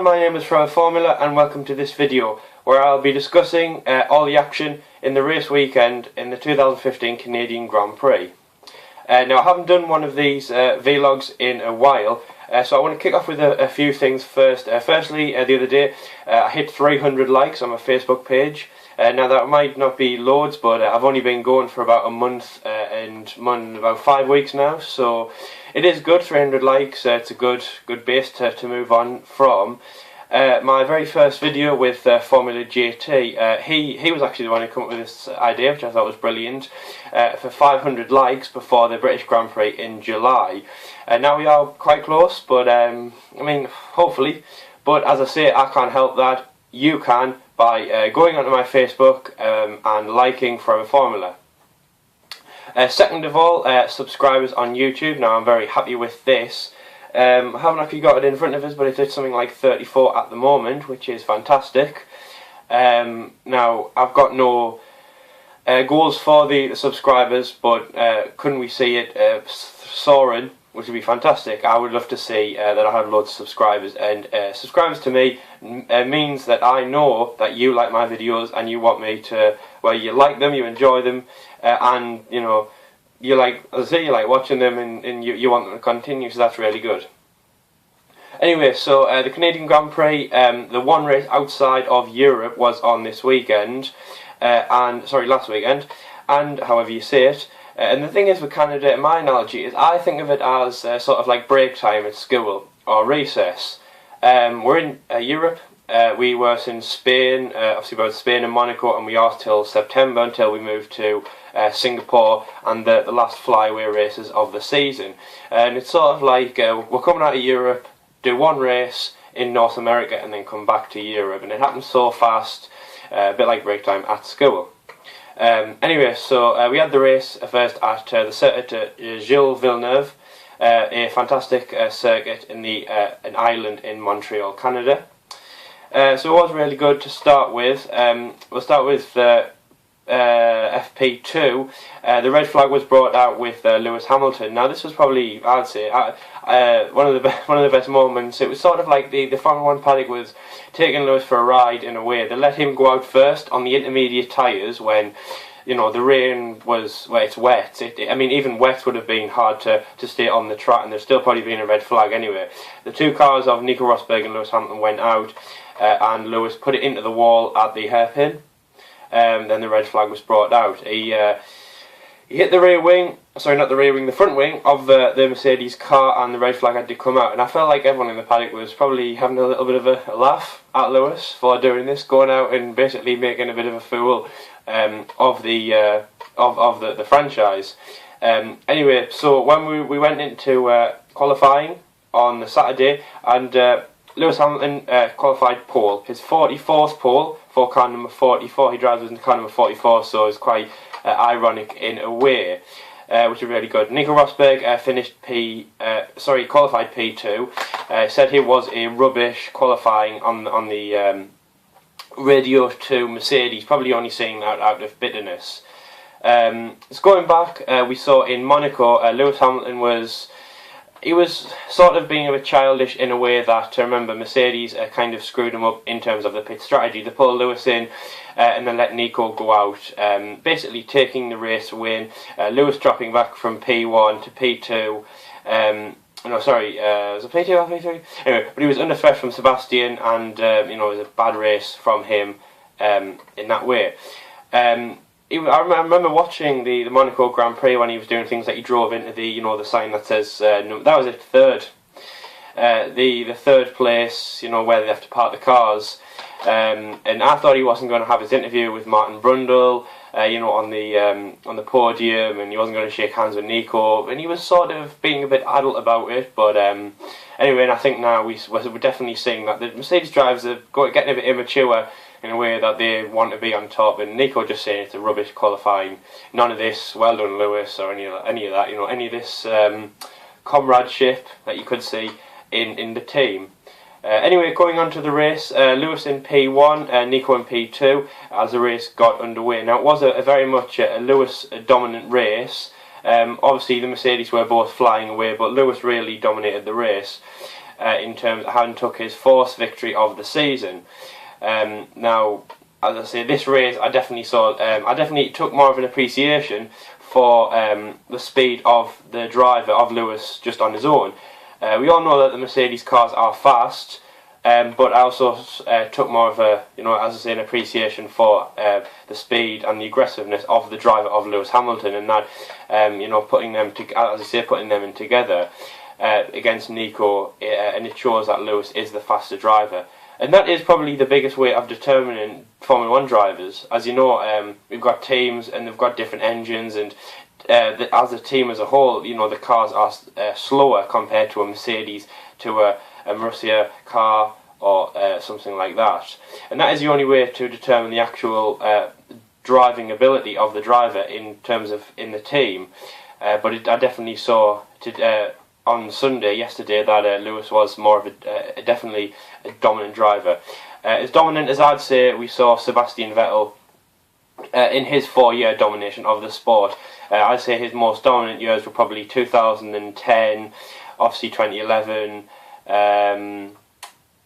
my name is Trevor Formula and welcome to this video where I'll be discussing all the action in the race weekend in the 2015 Canadian Grand Prix. Now I haven't done one of these vlogs in a while, so I want to kick off with a few things first. Firstly, the other day I hit 300 likes on my Facebook page. Now that might not be loads, but I've only been going for about a month and about 5 weeks now, so it is good. 300 likes, it's a good base to move on from. My very first video with Formula JT, he was actually the one who came up with this idea, which I thought was brilliant, for 500 likes before the British Grand Prix in July. Now we are quite close, but I mean, hopefully, but as I say, I can't help that. You can by going onto my Facebook and liking Forever Formula. Second of all, subscribers on YouTube. Now I'm very happy with this. I haven't actually got it in front of us, but it's something like 34 at the moment, which is fantastic. Now I've got no goals for the subscribers, but couldn't we see it soaring, which would be fantastic. I would love to see that I have loads of subscribers, and subscribers to me means that I know that you like my videos and you want me to, well, you like them, you enjoy them, and you know, you like, as I say, you like watching them, and you want them to continue, so that's really good. Anyway, so the Canadian Grand Prix, the one race outside of Europe was on this weekend, last weekend, and however you say it. And the thing is with Canada, my analogy is I think of it as sort of like break time at school or recess. We're in Europe. We were in Spain, obviously both Spain and Monaco, and we are till September until we move to Singapore and the last flyaway races of the season. And it's sort of like we're coming out of Europe, do one race in North America, and then come back to Europe. And it happens so fast, a bit like break time at school. Anyway, so we had the race first at the circuit Gilles Villeneuve, a fantastic circuit in an island in Montreal, Canada. So it was really good to start with. We'll start with FP2. The red flag was brought out with Lewis Hamilton. Now this was probably, I'd say, one of the best moments. It was sort of like the Formula 1 paddock was taking Lewis for a ride in a way. They let him go out first on the intermediate tyres when, you know, the rain was, well, it's wet. I mean, even wet would have been hard to stay on the track, and there's still probably been a red flag anyway. The two cars of Nico Rosberg and Lewis Hamilton went out, and Lewis put it into the wall at the hairpin. Then the red flag was brought out. He hit the rear wing, sorry, not the rear wing, the front wing of the Mercedes car, and the red flag had to come out. And I felt like everyone in the paddock was probably having a little bit of a laugh at Lewis for doing this, going out and basically making a bit of a fool of the franchise. Anyway, so when we went into qualifying on the Saturday, and Lewis Hamilton qualified pole, his 44th pole for car number 44. He drives in car number 44, so it's quite ironic in a way, which is really good. Nico Rosberg qualified P2. Said he was a rubbish qualifying on the radio to Mercedes, probably only saying that out of bitterness. So going back, we saw in Monaco, Lewis Hamilton was sort of being a bit childish in a way that, remember, Mercedes kind of screwed him up in terms of the pit strategy. They pulled Lewis in and then let Nico go out, basically taking the race win. Lewis dropping back from P1 to P2. Was it P2 or P3? Anyway, but he was under threat from Sebastian, and you know, it was a bad race from him in that way. I remember watching the Monaco Grand Prix when he was doing things like he drove into the sign that says no, that was it, third, the third place, you know, where they have to park the cars, and I thought he wasn't going to have his interview with Martin Brundle, you know, on the podium, and he wasn't going to shake hands with Nico, and he was sort of being a bit adult about it. But anyway, and I think now we're definitely seeing that the Mercedes drivers are getting a bit immature in a way that they want to be on top, and Nico just saying it's a rubbish qualifying, none of this, well done Lewis, or any of that, you know, any of this comradeship that you could see in the team. Anyway, going on to the race, Lewis in P1, Nico in P2 as the race got underway. Now it was a very much a Lewis dominant race. Obviously the Mercedes were both flying away, but Lewis really dominated the race. in terms of having took his fourth victory of the season. Now, as I say, this race I definitely saw. I definitely took more of an appreciation for the speed of the driver of Lewis just on his own. We all know that the Mercedes cars are fast, but I also took more of a, as I say, an appreciation for the speed and the aggressiveness of the driver of Lewis Hamilton, and that, putting them in together against Nico, and it shows that Lewis is the faster driver. And that is probably the biggest way of determining Formula 1 drivers. As you know, we've got teams and they've got different engines, and as a team as a whole, the cars are slower compared to a Mercedes, to a Marussia car, or something like that. And that is the only way to determine the actual driving ability of the driver in terms of in the team. But I definitely saw on yesterday, that Lewis was more of definitely a dominant driver. As dominant as I'd say we saw Sebastian Vettel in his 4-year domination of the sport. I'd say his most dominant years were probably 2010, obviously 2011,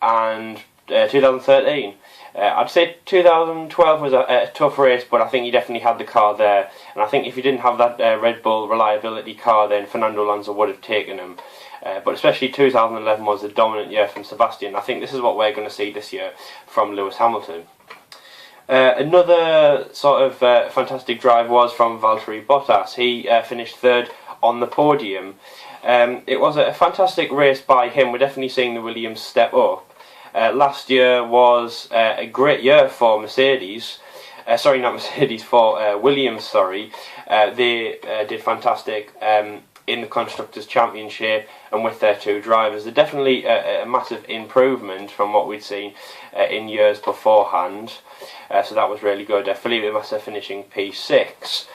and 2013. I'd say 2012 was a tough race, but I think he definitely had the car there. And I think if he didn't have that Red Bull reliability car, then Fernando Alonso would have taken him. But especially 2011 was a dominant year from Sebastian. I think this is what we're going to see this year from Lewis Hamilton. Another sort of fantastic drive was from Valtteri Bottas. He finished third on the podium. It was a fantastic race by him. We're definitely seeing the Williams step up. Last year was a great year for Mercedes. For Williams. They did fantastic in the Constructors' Championship, and with their two drivers, they're definitely a massive improvement from what we'd seen in years beforehand. So that was really good. Felipe Massa finishing P6.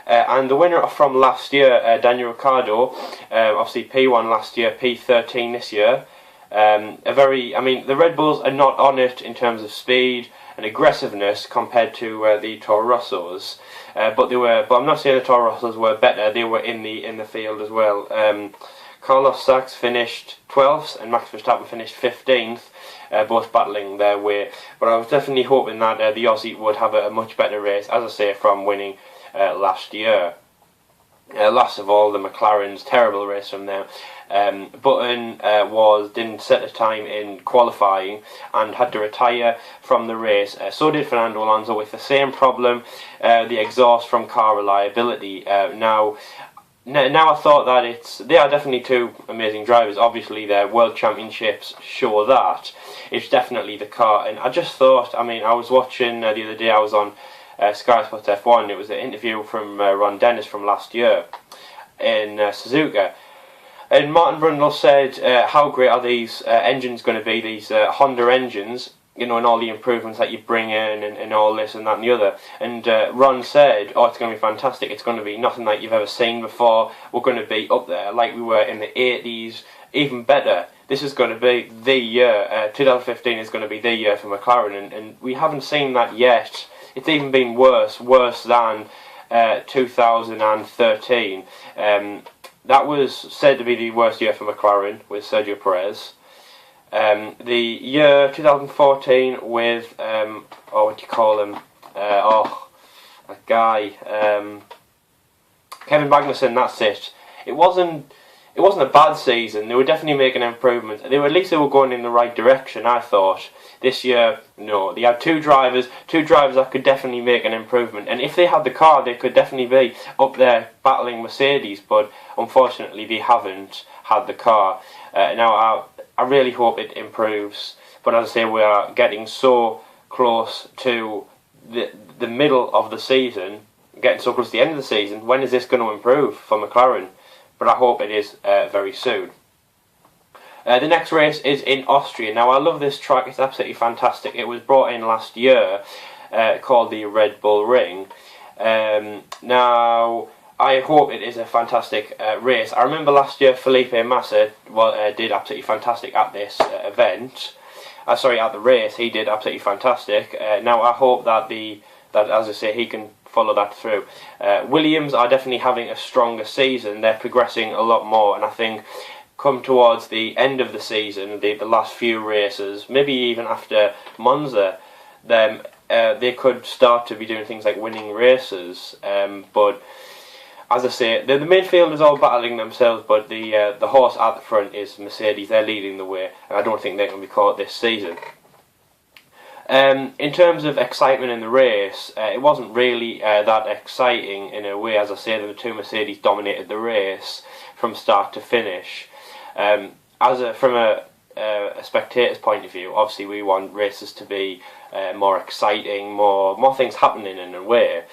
And the winner from last year, Daniel Ricciardo, obviously P1 last year, P13 this year. The Red Bulls are not on it in terms of speed and aggressiveness compared to the Toro Rossos, but I'm not saying the Toro Rossos were better. They were in the field as well. Carlos Sainz finished 12th and Max Verstappen finished 15th, both battling their way. But I was definitely hoping that the Aussie would have a much better race, as I say, from winning last year. Last of all, the McLaren's terrible race from them. Button didn't set a time in qualifying and had to retire from the race. So did Fernando Alonso with the same problem, the exhaust from car reliability. Now I thought that they are definitely two amazing drivers. Obviously their world championships show that. It's definitely the car, and I just thought, I was watching the other day, I was on Sky Sports F1. It was an interview from Ron Dennis from last year in Suzuka, and Martin Brundle said, how great are these engines going to be, these Honda engines, and all the improvements that you bring in, and all this and that and the other. And Ron said, oh, it's going to be fantastic, it's going to be nothing like you've ever seen before, we're going to be up there like we were in the 80s, even better. This is going to be the year, 2015 is going to be the year for McLaren, and we haven't seen that yet. It's even been worse than 2013. That was said to be the worst year for McLaren with Sergio Perez. The year 2014 with Kevin Magnussen. That's it. It wasn't a bad season. They were definitely making improvements. At least they were going in the right direction, I thought. This year, no. They had two drivers that could definitely make an improvement. And if they had the car, they could definitely be up there battling Mercedes. But unfortunately, they haven't had the car. Now, I really hope it improves. But as I say, we are getting so close to the middle of the season, getting so close to the end of the season. When is this going to improve for McLaren? But I hope it is very soon. The next race is in Austria. Now, I love this track. It's absolutely fantastic. It was brought in last year, called the Red Bull Ring. Now, I hope it is a fantastic race. I remember last year Felipe Massa did absolutely fantastic at this event. At the race, he did absolutely fantastic. Now, I hope that as I say, he can follow that through. Williams are definitely having a stronger season. They're progressing a lot more, and I think come towards the end of the season, the last few races, maybe even after Monza, then they could start to be doing things like winning races. But as I say, the midfield is all battling themselves, but the horse at the front is Mercedes. They're leading the way, and I don't think they're going to be caught this season. In terms of excitement in the race, it wasn't really that exciting in a way. As I say, the two Mercedes dominated the race from start to finish. From a spectator's point of view, obviously we want races to be more exciting, more things happening in a way,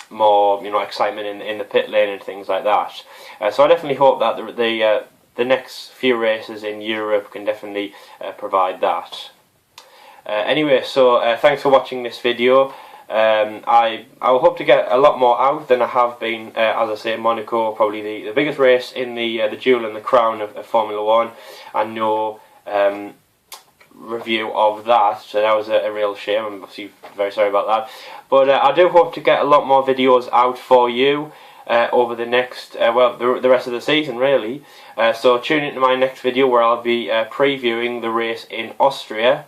more excitement in the pit lane and things like that. So I definitely hope that the next few races in Europe can definitely provide that. Anyway, so thanks for watching this video. I will hope to get a lot more out than I have been. As I say, Monaco probably the biggest race in the jewel and the crown of Formula 1, and no review of that, so that was a real shame. I'm obviously very sorry about that, but I do hope to get a lot more videos out for you over the next, the rest of the season really. So tune into my next video where I'll be previewing the race in Austria.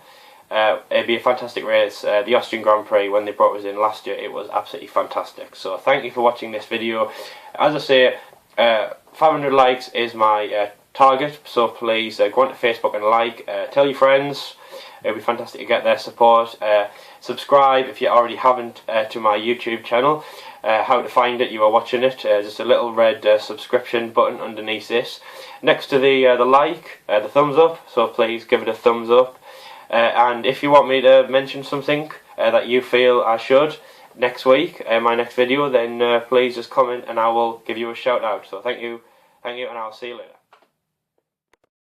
It'd be a fantastic race, the Austrian Grand Prix. When they brought us in last year, it was absolutely fantastic. So thank you for watching this video. As I say, 500 likes is my target, so please go onto Facebook and like, tell your friends. It'll be fantastic to get their support. Subscribe if you already haven't to my YouTube channel. How to find it, you are watching it, just a little red subscription button underneath this, next to the like, the thumbs up, so please give it a thumbs up. And if you want me to mention something that you feel I should next week, my next video, then please just comment and I will give you a shout out. So thank you, and I'll see you later.